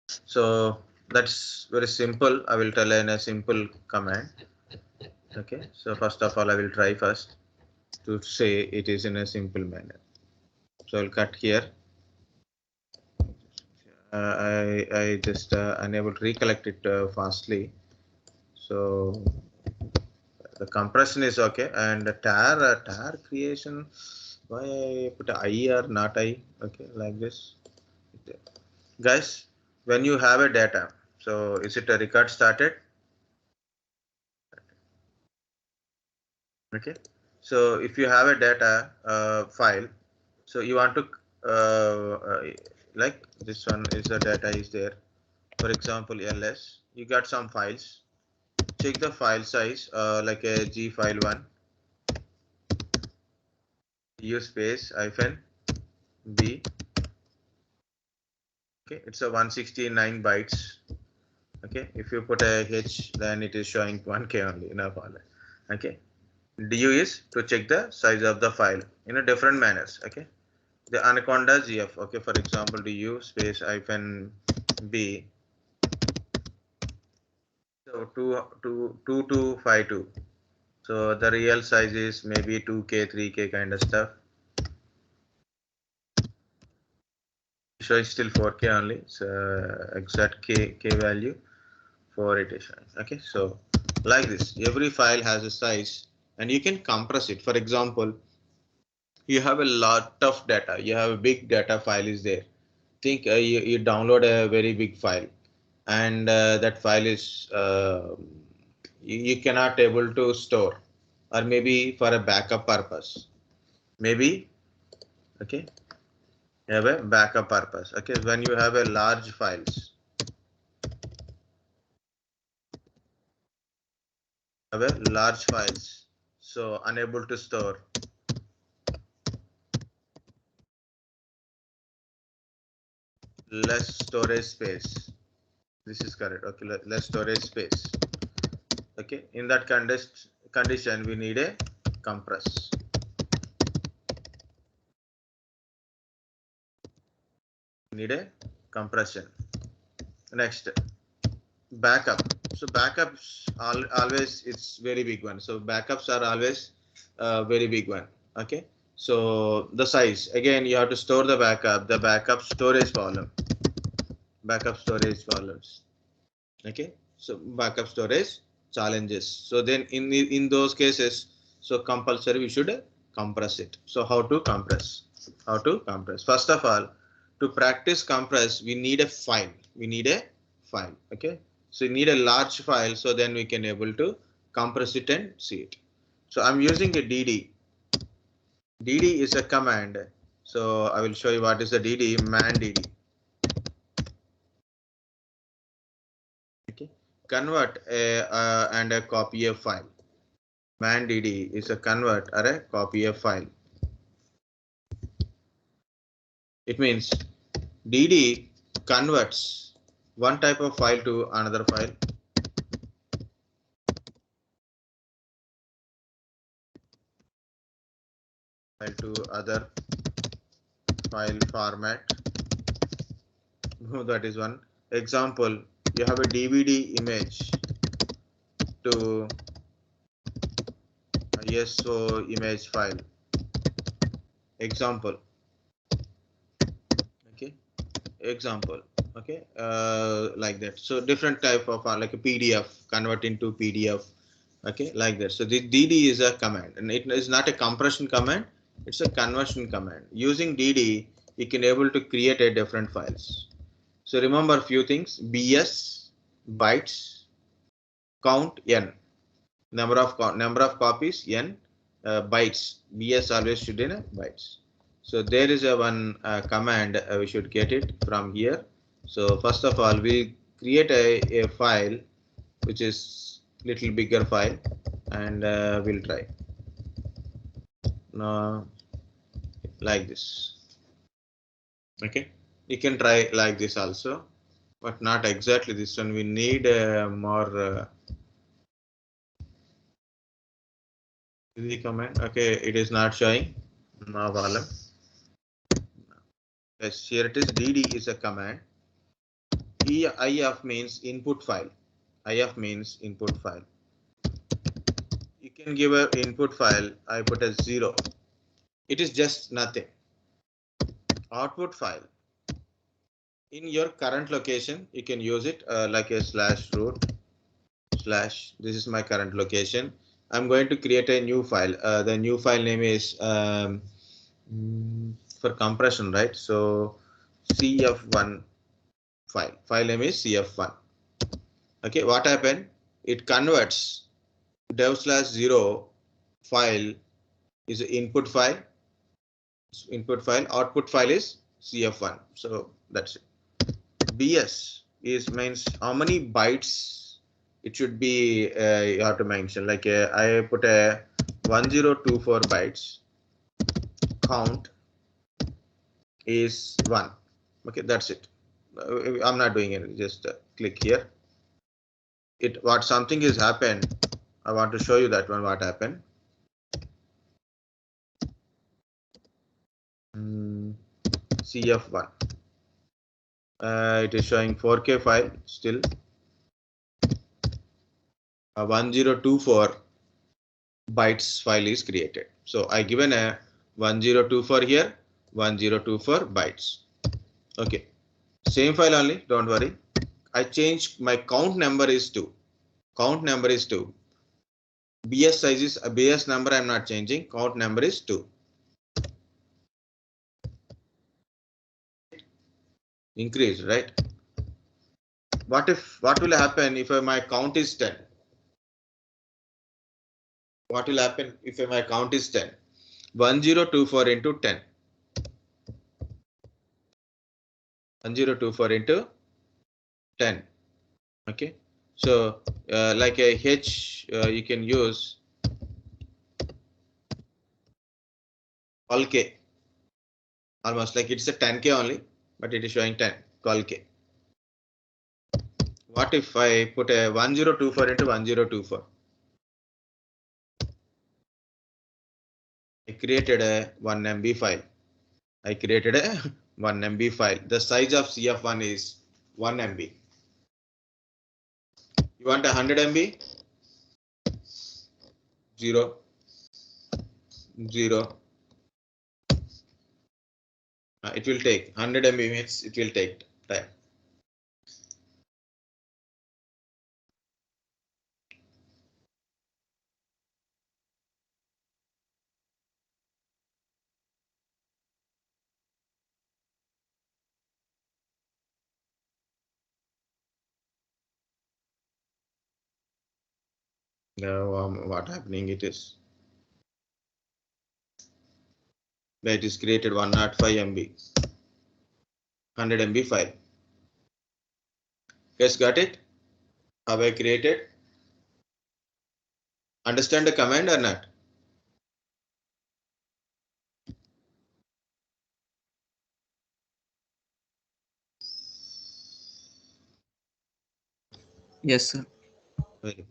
So that's very simple. I will tell in a simple command. Okay, so first of all, I will try first to say it is in a simple manner. So I'll cut here. I just unable to recollect it fastly. So the compression is okay, and the tar creation. Why I put I or not I? Okay, like this, guys. When you have a data, so is it a record started? Okay, so if you have a data file, so you want to like this one is the data is there. For example, ls, you got some files. Check the file size, like a G file one. Use space hyphen b. Okay, it's a 169 bytes. Okay, if you put a h, then it is showing 1k only in a file. Okay, du is to check the size of the file in a different manners. Okay, the anaconda gf. Okay, for example, du space hyphen b. So 2252. So the real size is maybe 2k, 3k kind of stuff. So it's still 4k only. So exact k value for it is showing. Okay, so like this, every file has a size, and you can compress it. For example, you have a lot of data. You have a big data file is there. Think you download a very big file, and that file is you cannot able to store, or maybe for a backup purpose. Maybe okay, you have a backup purpose. Okay, when you have a large files, so unable to store. Less storage space. This is correct. Okay, less storage space. Okay, in that condition, we need a compress. We need a compression. Next, backup. So backups always it's very big one. So backups are always very big one. Okay. So the size again you have to store the backup storage volume, backup storage volumes. Okay, so backup storage challenges. So then in those cases, so compulsory we should compress it. So how to compress? First of all, to practice compress, we need a file. Okay, so you need a large file, so then we can able to compress it and see it. So I'm using a dd. dd is a command. So I will show you what is the dd. Man dd. Okay, convert and a copy a file. Man dd is a convert or a copy a file. It means dd converts one type of file to another file. To other file format. That is one example. You have a DVD image to a SO image file. Example. Okay. Example. Okay. Like that. So different type of like a PDF, convert into PDF. Okay, like that. So the dd is a command, and it is not a compression command. It's a conversion command. Using dd, you can able to create a different files. So remember a few things: bs bytes, count n, number of copies n, bytes. Bs always should in bytes. So there is a one command we should get it from here. So first of all, we create a file which is little bigger file, and we'll try now like this. Okay, you can try like this also, but not exactly this one. We need more the command. Okay, it is not showing. No problem. Yes, here it is. dd is a command. IF means input file. IF means input file. You can give an input file. I put a 0. It is just nothing. Output file. In your current location, you can use it like a /root/ this is my current location. I'm going to create a new file. The new file name is for compression, right? So cf1 file name is cf1. Okay, what happened? It converts dev/0 file is an input file. Output file is cf1. So that's it. BS is means how many bytes it should be. You have to mention like I put a 1024 bytes. Count is 1. Okay, that's it. I'm not doing it. Just click here. What something is happened. I want to show you that one. What happened? CF1. It is showing 4K file still. 1024 bytes file is created. So I given a 1024 here, 1024 bytes. Okay, same file only. Don't worry. I changed my count number is 2. Count number is 2. BS size is a BS number. I'm not changing. Count number is 2. Increase, right? What will happen if my count is 10? What will happen if my count is 10? 1024 into 10. 1024 into 10. Okay. So like a H, you can use 12K. Almost like it's a 10K only, but it is showing 12K. What if I put a 1024 into 1024? I created a 1 MB file. I created a 1 MB file. The size of CF1 is 1 MB. You want 100 MB? 0, 0. It will take 100 MB means it will take time. Now what happening it is. It is created 105 MB. 100 MB file. Guys, got it? Have I created? Understand the command or not? Yes, sir. Very good.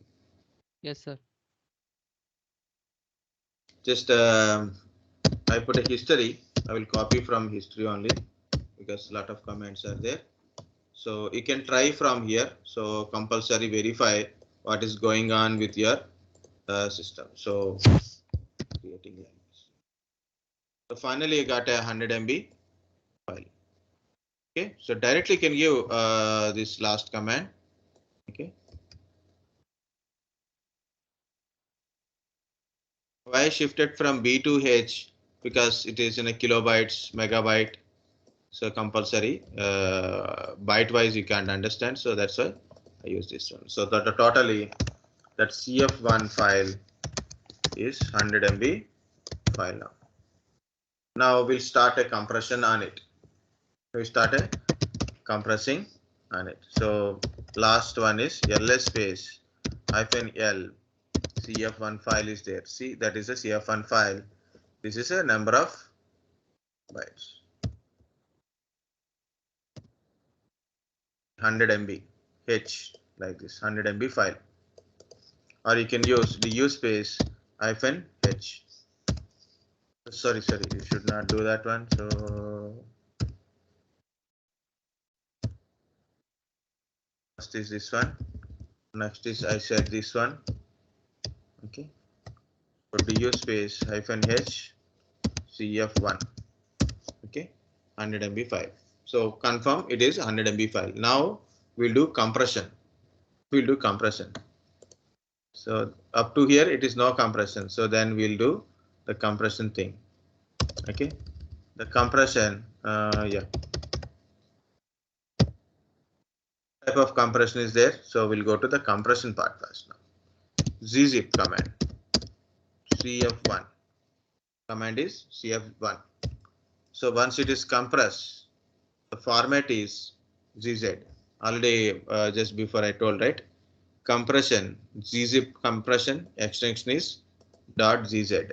Yes, sir. Just I put a history. I will copy from history only because a lot of comments are there. So you can try from here. So compulsory verify what is going on with your system. So creating language. So finally you got a 100 MB file. Okay, so directly can give this last command. Okay. Why shifted from B to H? Because it is in a kilobytes, megabyte. So compulsory byte wise you can't understand. So that's why I use this one. So that totally that CF1 file is 100 MB file now. Now we'll start a compression on it. We started compressing on it. So last one is ls space -l CF1 file is there. See, that is a CF1 file. This is a number of bytes. 100 MB H like this 100 MB file. Or you can use du space -h. Sorry, you should not do that one. So First is this one. Next is I said this one. Okay. So du space -h cf1. Okay. 100 MB file. So confirm it is 100 MB file. Now we'll do compression. We'll do compression. So up to here it is no compression. So then we'll do the compression thing. Okay. The compression. Yeah. Type of compression is there. So we'll go to the compression part first now. Gzip command. cf1. Command is cf1. So once it is compressed, the format is gz. Already just before I told, right? Compression, gzip compression extension is .gz.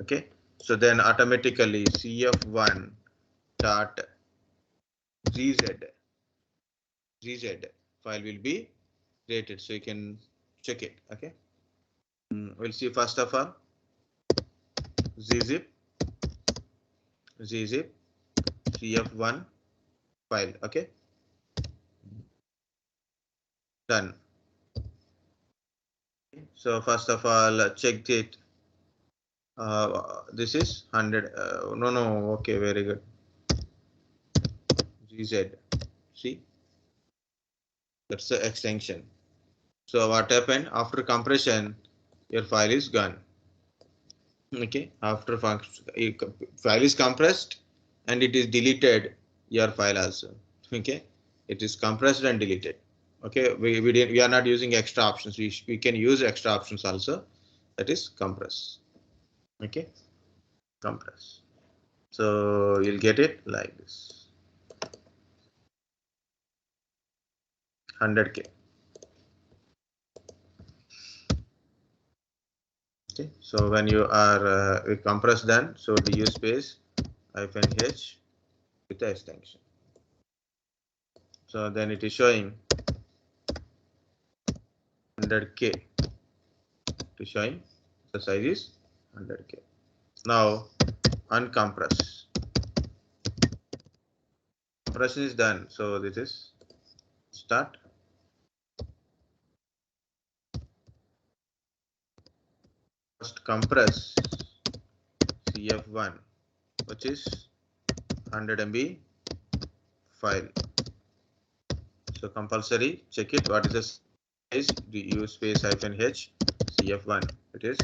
Okay. So then automatically cf1 dot gz file will be created. So you can check it. Okay. We'll see first of all gzip cf1 file. Okay. Done. So first of all, check it. This is 100. No. Okay, very good. GZ. See, that's the extension. So what happened after compression? Your file is gone. Okay, after file is compressed and it is deleted. Your file also. Okay, it is compressed and deleted. Okay, we are not using extra options. We can use extra options also. That is compress. Okay, compress. So you'll get it like this. 100K. Okay, so when you are compress done, so du space -h with the extension. So then it is showing 100K. It is showing the size is 100K. Now uncompress. Compression is done. So this is start. First compress cf1, which is 100 MB file. So compulsory check it. What is the size? Du space -h cf1. It is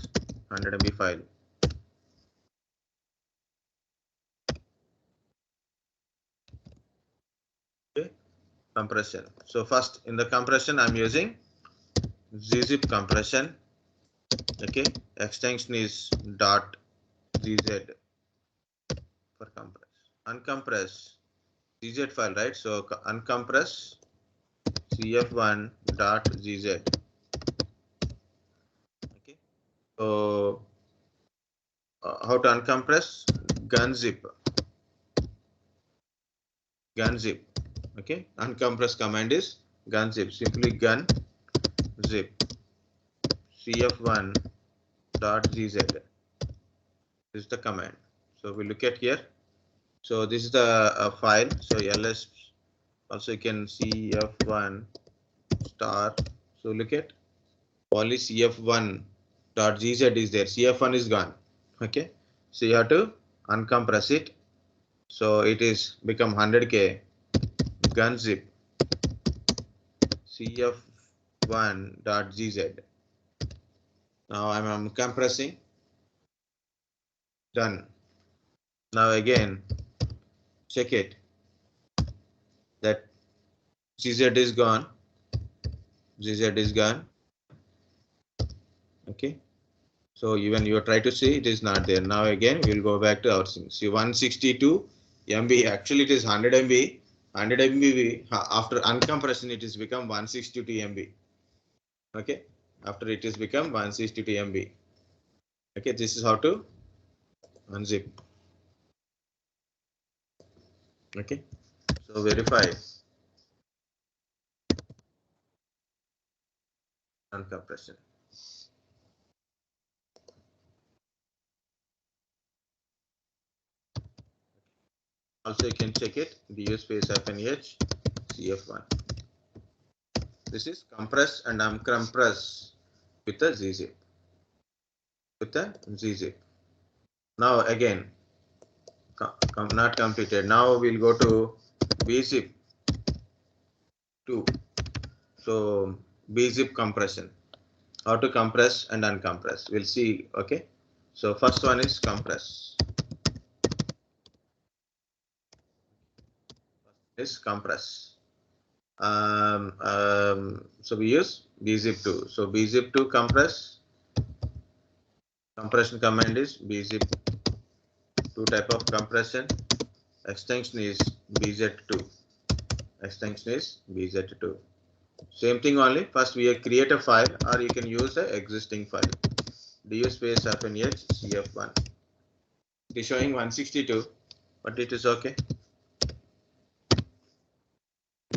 100 MB file. Okay. Compression. So first in the compression I'm using gzip compression. Okay. Extension is .gz for compress. Uncompress gz file, right? So uncompress cf1.gz. Okay. So how to uncompress? Gunzip. Okay. Uncompress command is gunzip. Simply gun zip cf1.gz. This is the command. So we look at here. So this is the file. So ls also you can see cf1 star. So look at only cf1.gz is there. cf1 is gone. Okay. So you have to uncompress it. So it is become 100K. Gunzip cf1.gz. Now I'm uncompressing. Done. Now again check it that gz is gone. Okay. So even you try to see it is not there. Now again we'll go back to our thing. See 162 MB. Actually it is 100 MB. 100 MB after uncompression it is become 162 MB. Okay. After it is become 162 MB. Okay. This is how to unzip. Okay. So verify uncompression. Also you can check it. Du space -h cf1. This is compress and uncompress with a gzip. With a gzip. Now again, not completed. Now we'll go to bzip2. So bzip compression. How to compress and uncompress. We'll see. Okay. So first one is compress. Is compress. So we use bzip2. So bzip2 compress. Compression command is bzip2 type of compression. Extension is bz2. Extension is bz2. Same thing only. First we create a file, or you can use the existing file. Du space -h cf1. It is showing 162, but it is okay.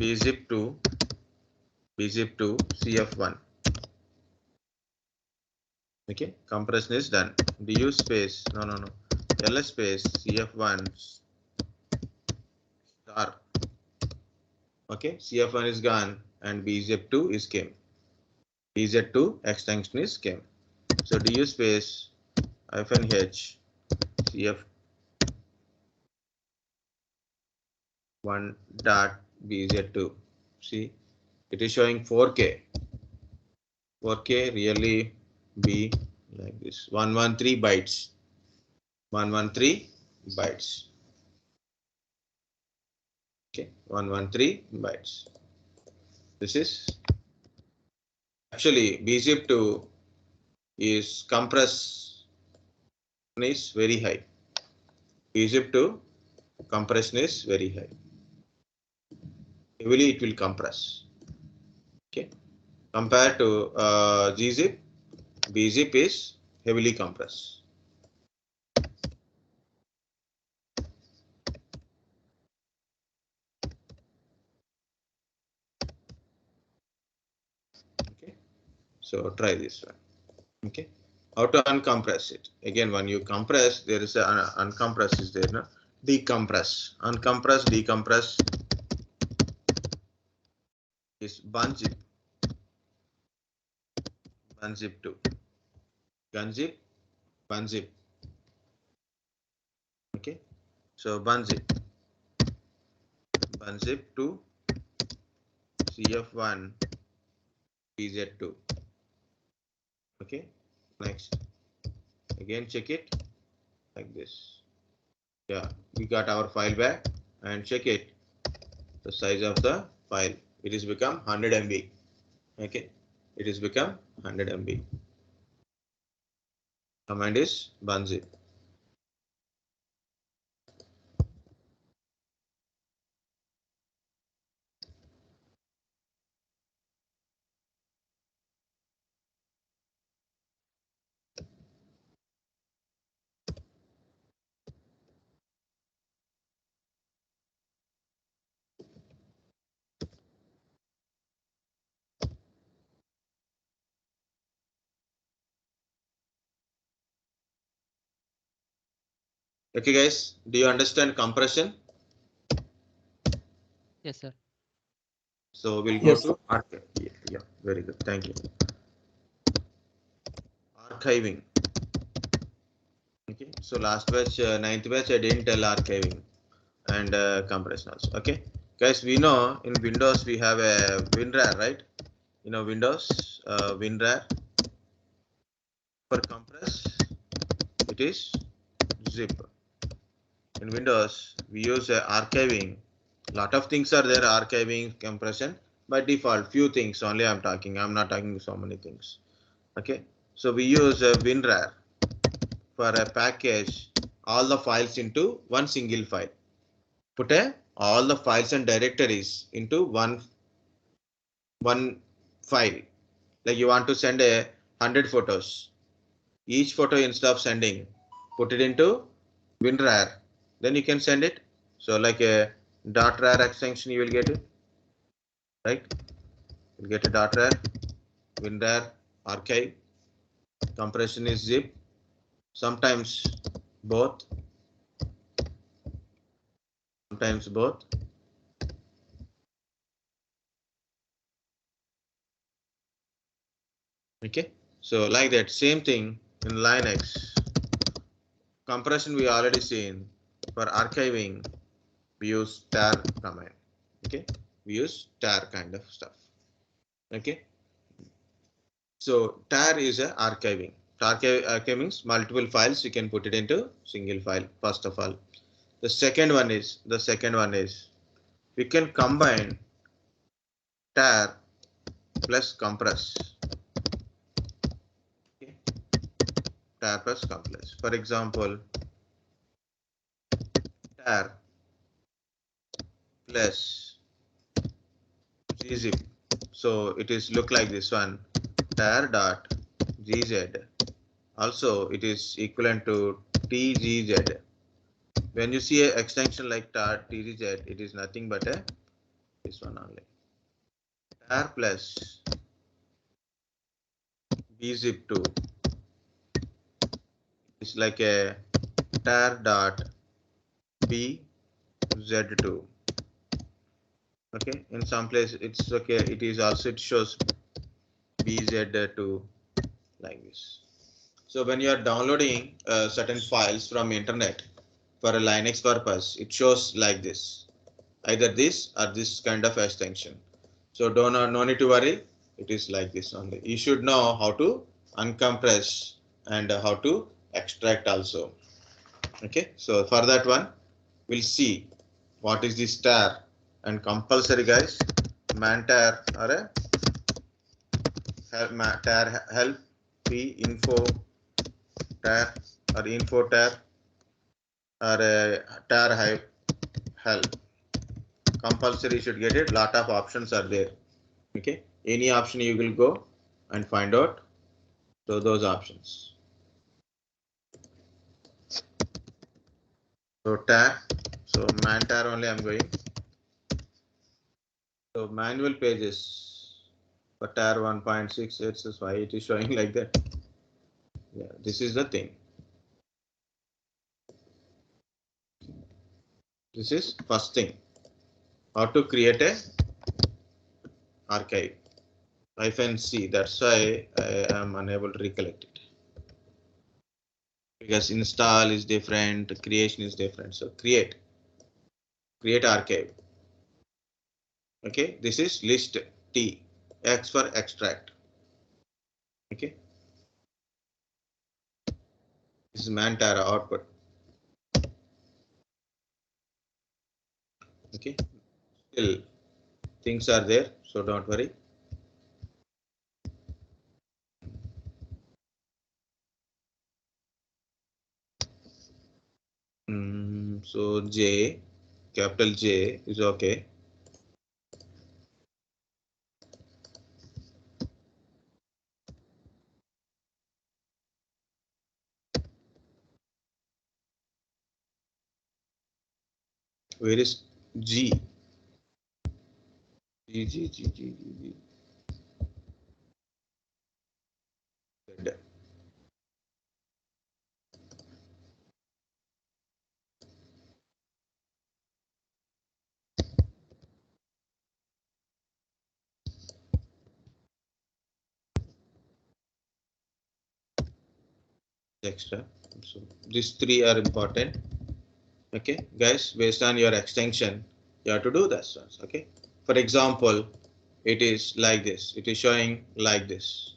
bzip2 cf1. Okay, compression is done. Du space ls space cf1 star. Okay, cf1 is gone and bzip2 is came. bz2 extension is came. So du space -h cf1 dot bz2. See, it is showing 4K. 4K really be like this. 113 bytes. 113 bytes. Okay, 113 bytes. This is actually bzip2 is compress is very high. bzip2 compression is very high. Heavily it will compress. Okay, compared to gzip, bzip is heavily compressed. Okay, so try this one. Okay, how to uncompress it? Again, when you compress, there is an uncompress is there. No? Decompress, uncompress, decompress is bzip, bzip2, gunzip, bzip. Okay, so bzip to cf1 bz2. Okay, next again check it like this. Yeah, we got our file back and check it. The size of the file, it is become 100 MB. Okay, it is become 100 MB. Command is bzip. Okay, guys, do you understand compression? Yes, sir. So we'll go to archive. Yeah, very good. Thank you. Archiving. Okay, so last batch, 9th batch, I didn't tell archiving and compression also. Okay, guys, we know in Windows we have a winrar, right? You know Windows winrar. For compress, it is zip. In Windows, we use archiving. Lot of things are there, archiving, compression. By default, few things only I'm talking. I'm not talking so many things. Okay, so we use winrar for a package all the files into one single file. Put all the files and directories into one file. Like you want to send 100 photos. Each photo instead of sending, put it into winrar. Then you can send it. So like a .rar extension, you will get it, right? You'll get a .rar, winrar, archive. Compression is zip. Sometimes both. Sometimes both. Okay, so like that, same thing in Linux. Compression we already seen. For archiving, we use tar command. Okay, we use tar kind of stuff. Okay, so tar is a archiving. Archive means multiple files you can put it into single file. First of all, the second one is we can combine tar plus compress. Okay, tar plus compress. For example, tar plus gzip. So it is look like this one, tar.gz. Also it is equivalent to tgz. When you see an extension like tar.tgz, it is nothing but a this one only. Tar plus bzip2 is like a tar.bz2. Okay, in some place it's okay. It is also, it shows bz2 like this. So when you are downloading certain files from internet for a Linux purpose, it shows like this, either this or this kind of extension. So no need to worry. It is like this only. You should know how to uncompress and how to extract also. Okay. So for that one, we'll see what is this tar, and compulsory guys, man tar or a tar help pinfo tar or info tar or tar help. Compulsory you should get it. Lot of options are there. Okay, any option you will go and find out. So those options. So tar. So man tar only I'm going. So manual pages for tar 1.6. It's why it is showing like that. Yeah, this is the thing. This is first thing. How to create a archive. -c. That's why I am unable to recollect it. Because install is different, creation is different. So create archive. Okay, this is list T, X for extract. Okay, this is Mantara output. Okay, still things are there, so don't worry. So J, capital J is okay. Where is G? G. Z. Extra. So these three are important. Okay, guys, based on your extension, you have to do this ones. Okay, for example, it is like this. It is showing like this,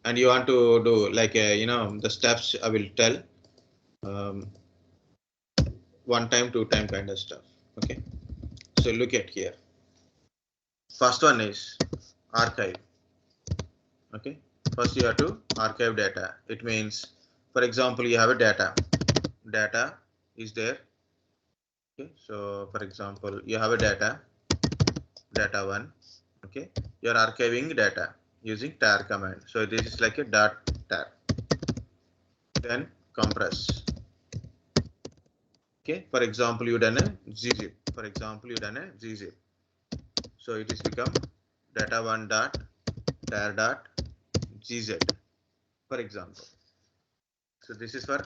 and you want to do like a, the steps I will tell. One time, two time kind of stuff. Okay, so look at here. First one is archive. Okay, first you have to archive data. It means, for example, you have a data is there. Okay, so for example, you have a data one. Okay, you are archiving data using tar command. So this is like a dot tar. Then compress. Okay, for example, you done a gzip. For example, you done a gzip. So it is become data one dot tar dot gz. For example. So this is for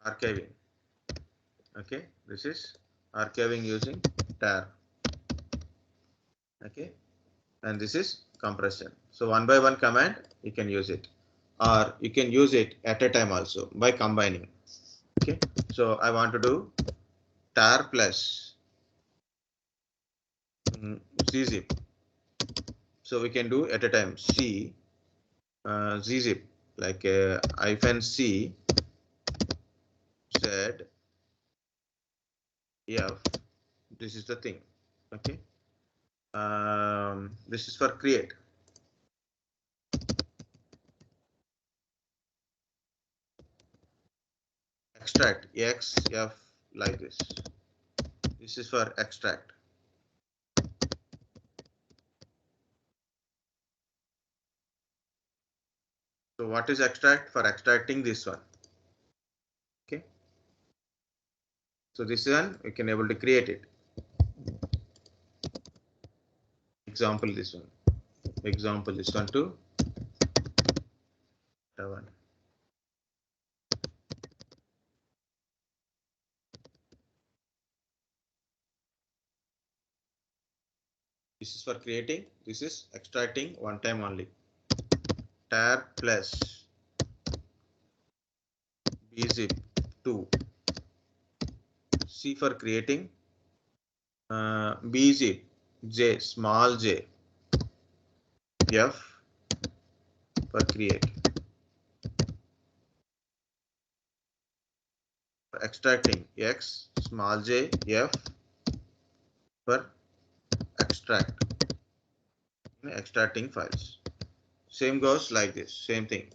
archiving. Okay, this is archiving using tar. Okay, and this is compression. So one by one command you can use it, or you can use it at a time also by combining. Okay, so I want to do tar plus gzip. So we can do at a time c gzip, like hyphen c z f. This is the thing. Okay, this is for create. Extract x f, like this. This is for extract. So what is extract? For extracting this one. Okay. So this one we can able to create it. Example this one. Example this one too. That one. This is for creating. This is extracting one time only. Tar plus bzip2. C for creating. bzip j, small j, f for create. For extracting x, small j, f for extract. Extracting files. Same goes like this. Same thing.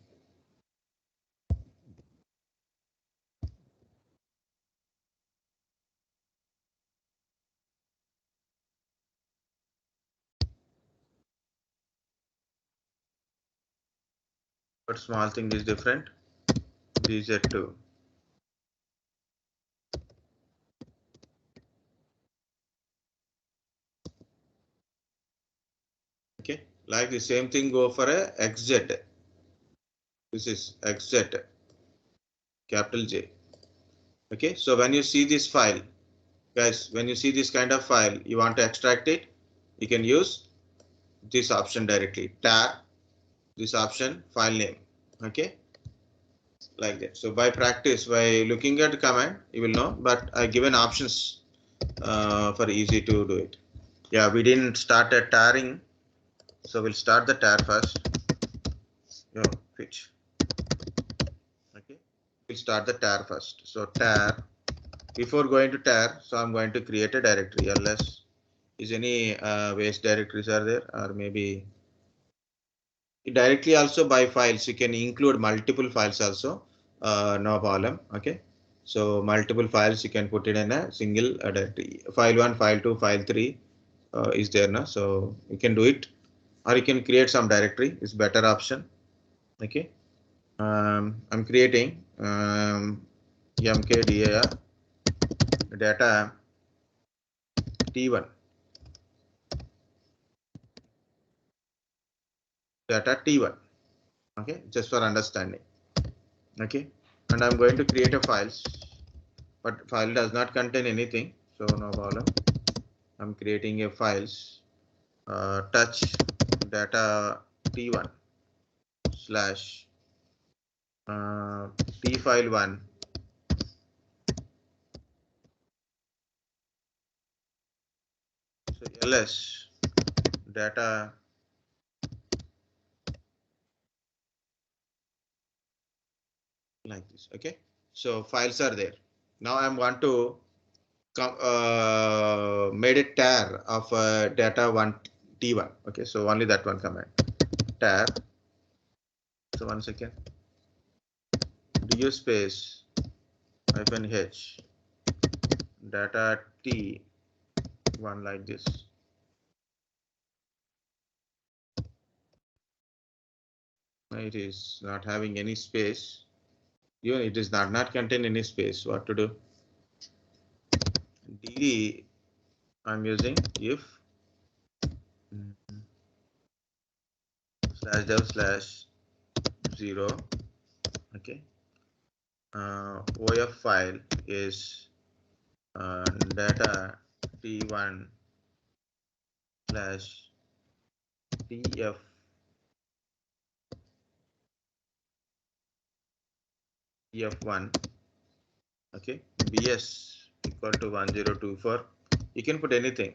But small thing is different. bz2. Okay, like the same thing go for a xz. This is xz, capital J. Okay, so when you see this file, guys, when you see this kind of file, you want to extract it, you can use this option directly. Tar, this option, file name. Okay, like that. So by practice, by looking at the command, you will know. But I given options for easy to do it. Yeah, we didn't start a tarring, so we'll start the tar first. Yo, pitch. Okay, we'll start the tar first. So tar. Before going to tar, so I'm going to create a directory. Ls is any waste directories are there, or maybe directly also by files. You can include multiple files also. No problem. Okay. So multiple files you can put it in a single directory. File 1, file 2, file 3 is there now. So you can do it, or you can create some directory. It's better option. Okay. I'm creating mkdir data t1 data t1. Okay, just for understanding. Okay, and I'm going to create a files, but file does not contain anything, so no problem. I'm creating a files touch data t1 slash t file 1 so ls data like this. Okay, so files are there. Now I want to made a tar of data 1 t1. Okay, so only that one command tar. So 1 second. Du space hyphen h data t1 like this. It is not having any space. Even it is not contain any space. What to do? D I'm using if slash dev slash 0. Okay. OF file is uh, data t1 slash df df1, okay, bs equal to 1024. You can put anything.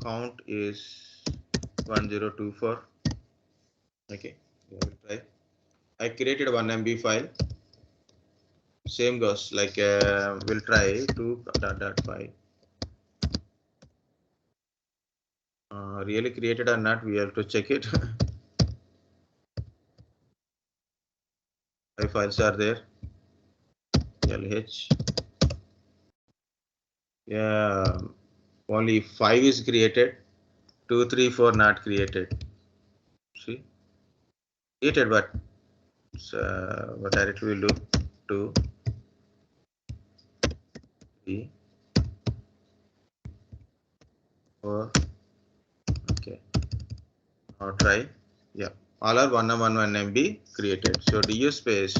Count is 1024. Okay, we will try. I created one MB file. Same goes like we'll try to .file. Really created or not, we have to check it. 5 files are there. LH. Yeah, only 5 is created. 2, 3, 4 not created. See, created, but what directly will do? 2, 3, 4. Okay, now try. Yeah, all are 1 MB created. So du space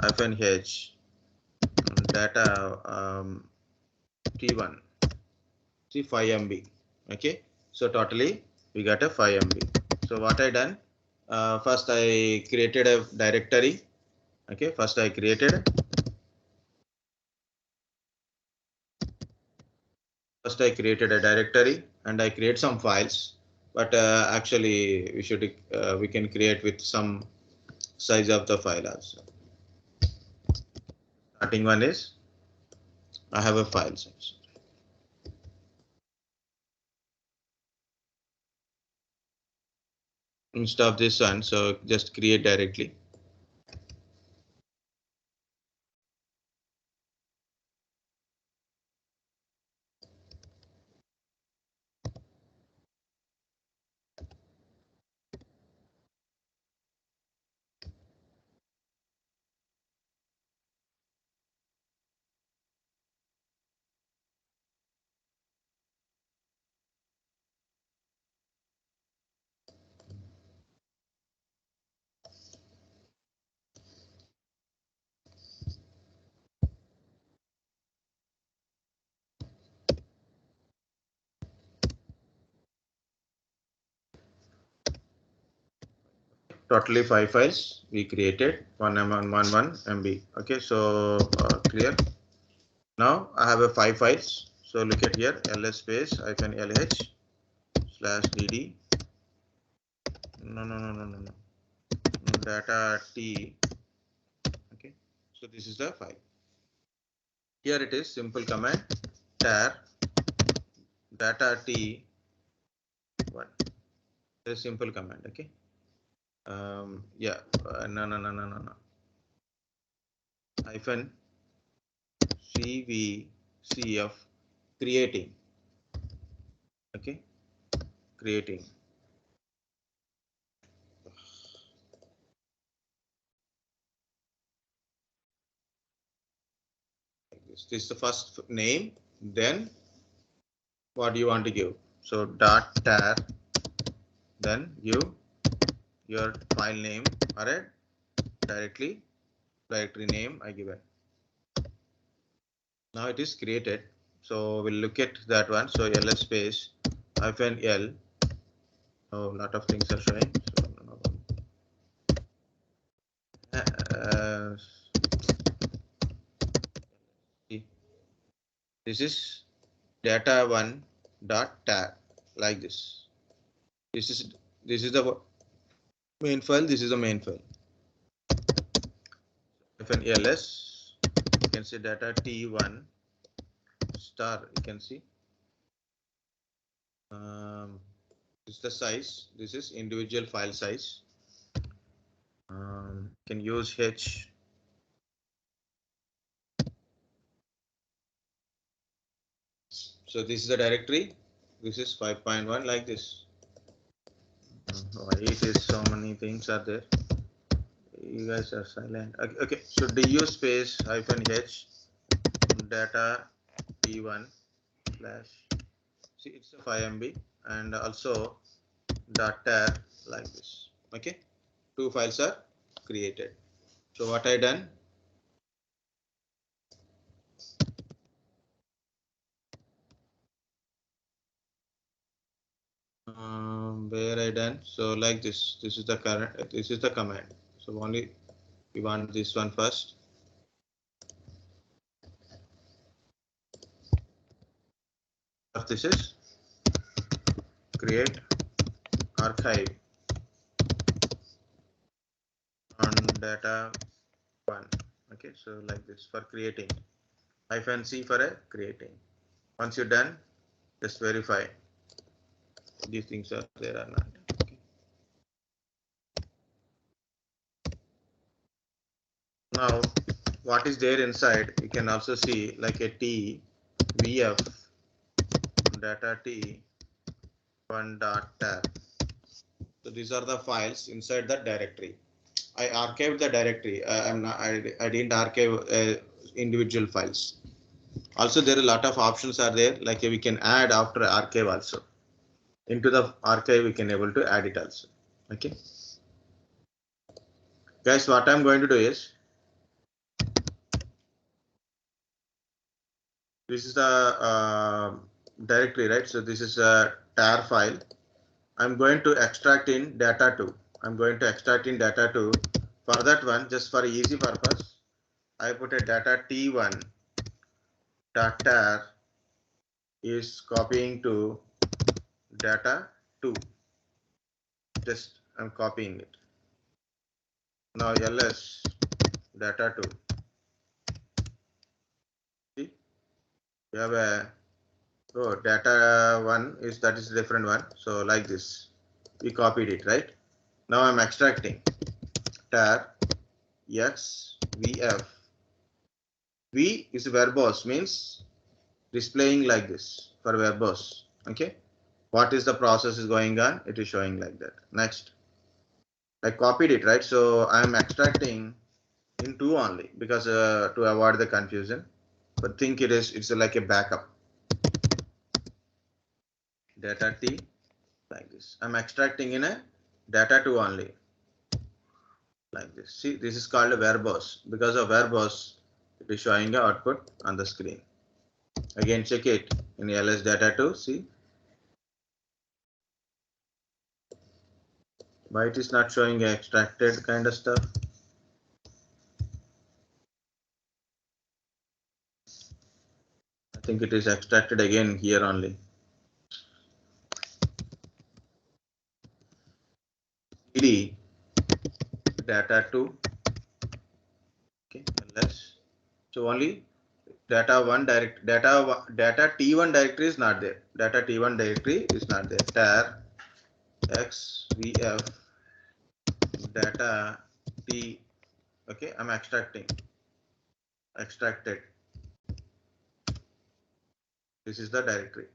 -h data T1. See 5 MB. Okay, so totally we got a 5 MB. So what I done? First I created a directory. Okay, first I created a directory and I create some files. But actually we can create with some size of the file also. Starting one is I have a file size. Instead of this one, so just create directly. Totally 5 files we created, 1 MB. Okay, so clear. Now I have a 5 files. So look at here, ls space -lh /dd. No. Data t. Okay, so this is the file. Here it is, simple command tar data t1. A simple command. Okay. Yeah. No. Hyphen cvcf creating. Okay, creating. This is the first name. Then what do you want to give? So dot tar. Then you your file name. Alright. Directly directory name I given. Now it is created. So we'll look at that one. So ls space -l. Oh, lot of things are showing. So this is data1 dot tar like this. This is the main file. This is the main file. If an ls, you can say data t1 star. You can see this is the size. This is individual file size. Can use h. So this is the directory. This is 5.1 like this. Why it is so many things are there? You guys are silent. Okay. So du space -h data t1 slash. See, it's a 5 MB and also dot tar like this. Okay. 2 files are created. So what I done? where I done. So like this is the current, this is the command. So only we want this one first. This is create archive on data one. Okay, so like this for creating, -c for a creating. Once you're done, just verify these things are there or not. Okay. Now, what is there inside? You can also see like a t vf data t one.tar. So these are the files inside the directory. I archived the directory. I didn't archive individual files. Also, there are a lot of options are there. Like we can add after archive also. Into the archive, we can able to add it also. Okay. Guys, what I'm going to do is, this is the directory, right? So this is a tar file. I'm going to extract in data2. I'm going to extract in data2. For that one, just for easy purpose, I put a data t1 dot tar is copying to data2. Just I'm copying it. Now ls data2. See, we have a data one is that is a different one. So like this, we copied it, right? Now I'm extracting tar x vf. V is verbose, means displaying like this for verbose. Okay, what is the process is going on? It is showing like that. Next, I copied it, right? So I'm extracting in two only because to avoid the confusion. But think it's like a backup. Data t like this. I'm extracting in a data2 only like this. See, this is called a verbose. Because of verbose, it is showing the output on the screen. Again, check it in ls data2. See, why it is not showing a extracted kind of stuff. I think it is extracted again here only. cd data2. Okay, ls. So only data1 data t1 directory is not there. Data t1 directory is not there. tar x vf data t. Okay, I'm extracted. This is the directory.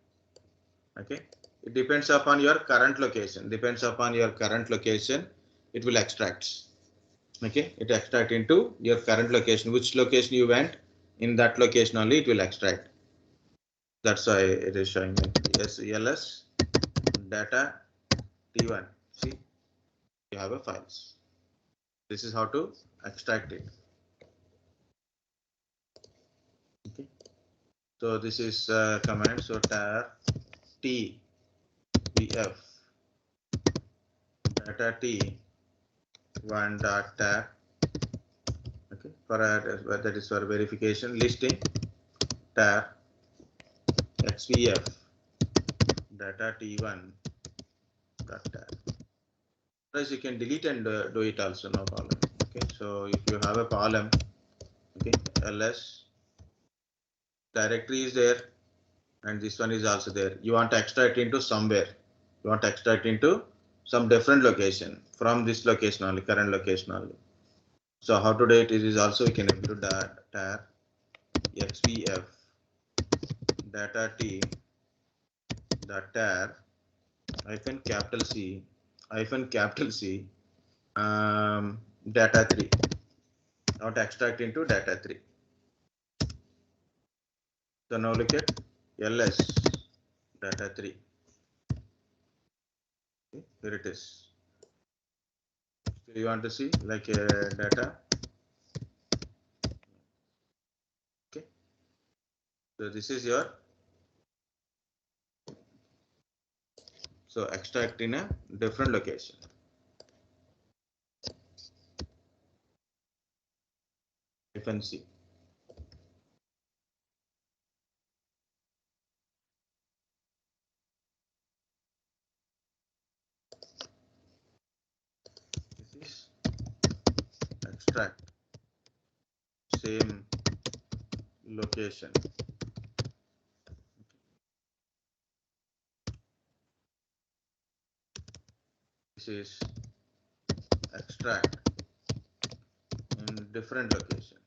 Okay, it depends upon your current location. It will extract. Okay, it extract into your current location. Which location you went, in that location only it will extract. That's why it is showing yes ls data t1. See, you have a files. This is how to extract it. Okay, so this is command. So tar t vf data t one dot tar. Okay, for that is for verification. Listing tar xvf data t1 dot tar. Otherwise, you can delete and do it also, no problem. Okay, so if you have a column, okay, ls directory is there, and this one is also there. You want to extract into somewhere. You want to extract into some different location from this location only, current location only. So how to do it is also we can able to tar xvf data t dot tar capital C data 3. Not extract into data 3. So now look at ls data 3. Okay, here it is. So you want to see like data. Okay, so this is your. So extract in a different location. -c. This is extract same location. This is extract in different location.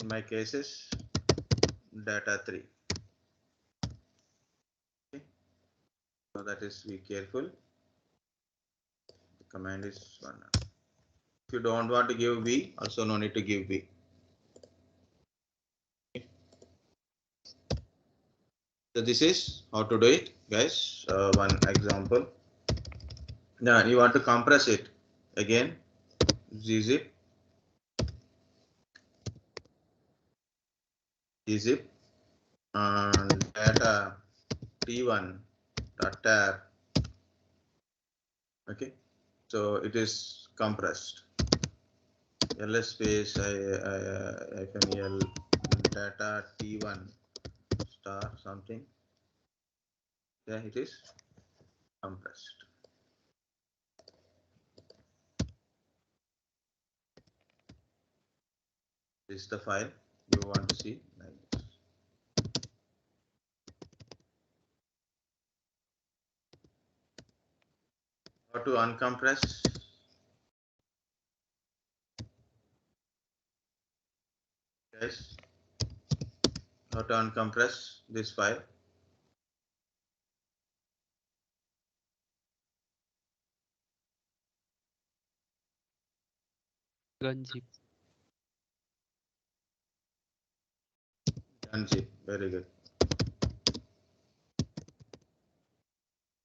In my cases, data 3. Okay. So that is, be careful. The command is one. If you don't want to give v, also no need to give v. Okay. So this is how to do it, guys. One example. Now you want to compress it again. Gzip, and data t1.tar. Okay, so it is compressed. ls space -l data t1 star something. Yeah, it is compressed. This is the file you want to see like this. How to uncompress? Guys, how to uncompress this file? Gunzip. Gunzip, very good.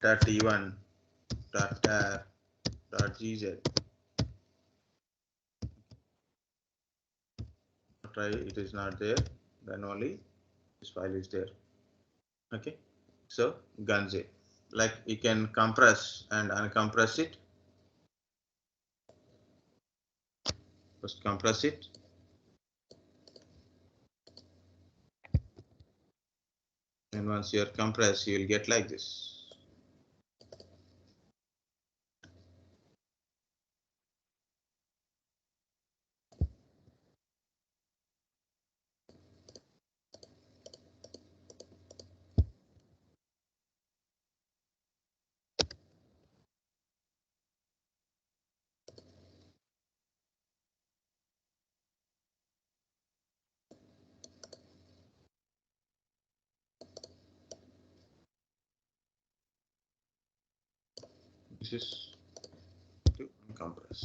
.t1 .tar .gz. Try it is not there, then only this file is there. Okay, so gunzip, like you can compress and uncompress it. First compress it, and once you are compressed, you will get like this. This is to uncompress.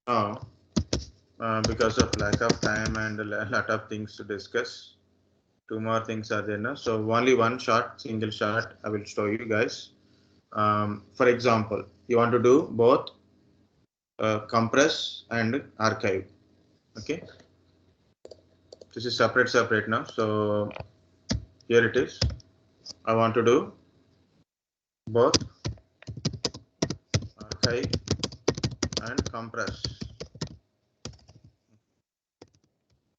Now, because of lack of time and a lot of things to discuss, two more things are there now. So only one shot, single shot, I will show you guys. For example, you want to do both compress and archive. Okay, this is separate now. So here it is. I want to do both archive and compress.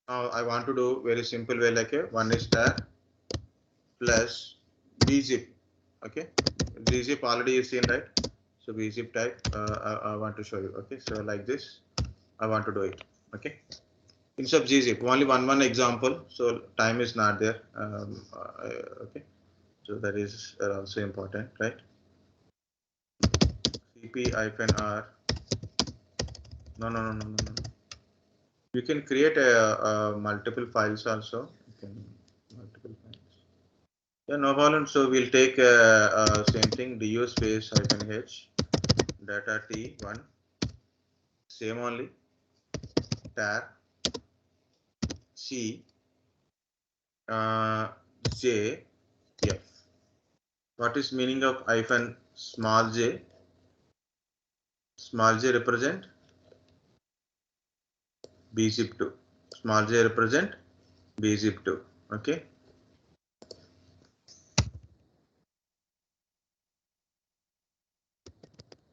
Now I want to do very simple way, like a one is tar plus bzip. Okay, bzip already you seen, right? So bzip type I want to show you. Okay, so like this I want to do it. Okay, instead of gzip, only one example, so time is not there. Okay, so that is also important, right? cp-r. No. You can create a multiple files also. You can multiple files. Yeah, no problem. So we'll take same thing. Du space -h data t1, same only, tar c j f. What is meaning of hyphen small j? Small j represent bzip2. Small j represent bzip2. Okay.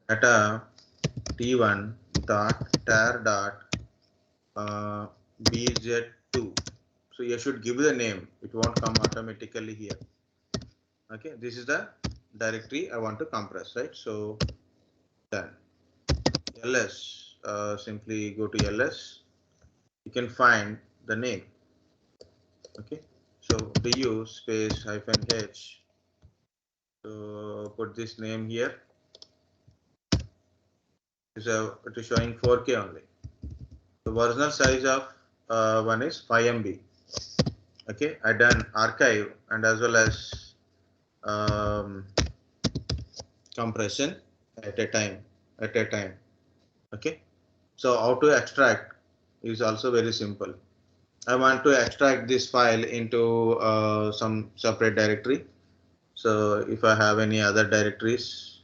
Data t1 dot tar dot bz2. So you should give the name. It won't come automatically here. Okay, this is the directory I want to compress, right? So done. ls, simply go to ls. You can find the name. Okay, so du space -h. So put this name here. It is showing 4K only. The original size of one is 5 MB. Okay, I done archive and as well as compression at a time. Okay, so how to extract is also very simple. I want to extract this file into some separate directory. So if I have any other directories,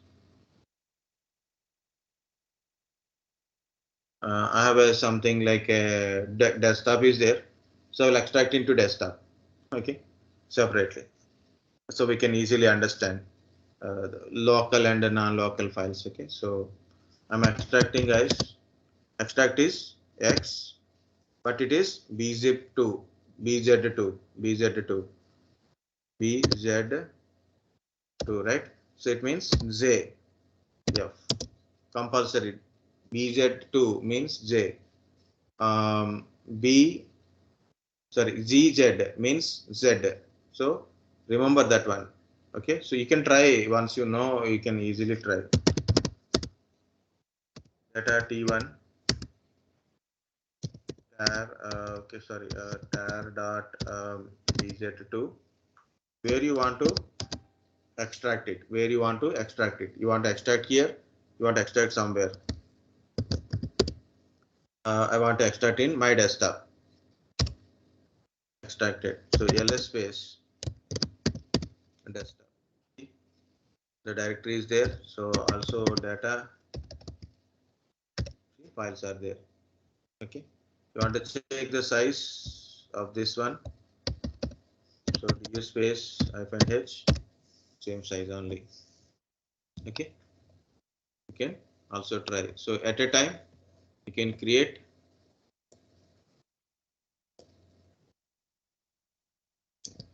I have something like a desktop is there. So I'll extract into desktop. Okay, separately. So we can easily understand the local and the non-local files. Okay, so I'm extracting, guys. Extract is X, but it is bzip2, bz2, bz2, right? So it means J, F, compulsory. bz2 means J. GZ means Z. So remember that one. Okay, so you can try once you know, you can easily try. Data T1 tar tar dot bz2. Where you want to extract it? Where you want to extract it? You want to extract here? You want to extract somewhere? I want to extract in my desktop. Extracted. So ls space desktop. The directory is there. So also data files are there. Okay. You want to check the size of this one. So du space -h, same size only. Okay. You can also try. So at a time, you can create.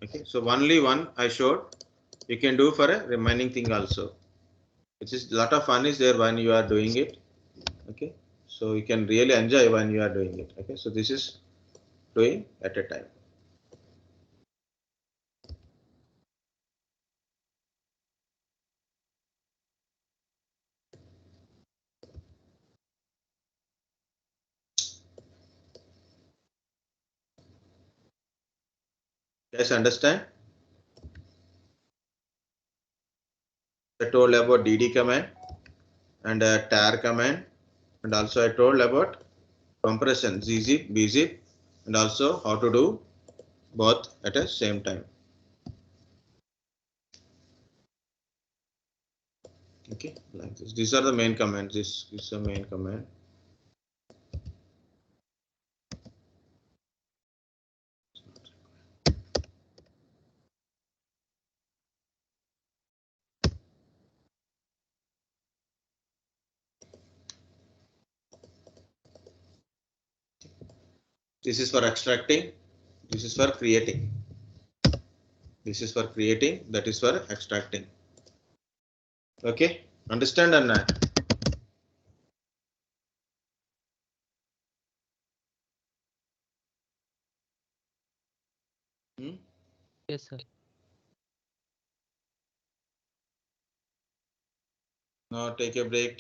Okay. So only one I showed. You can do for a remaining thing also. It is a lot of fun is there when you are doing it. Okay. So you can really enjoy when you are doing it. Okay. So this is doing at a time. Guys, understand? I told about dd command and tar command, and also I told about compression gzip, bzip, and also how to do both at the same time. Okay, like this. These are the main commands. This is the main command. This is for extracting. This is for creating. This is for creating. That is for extracting. Okay, understand or not? Yes, sir. Now take a break.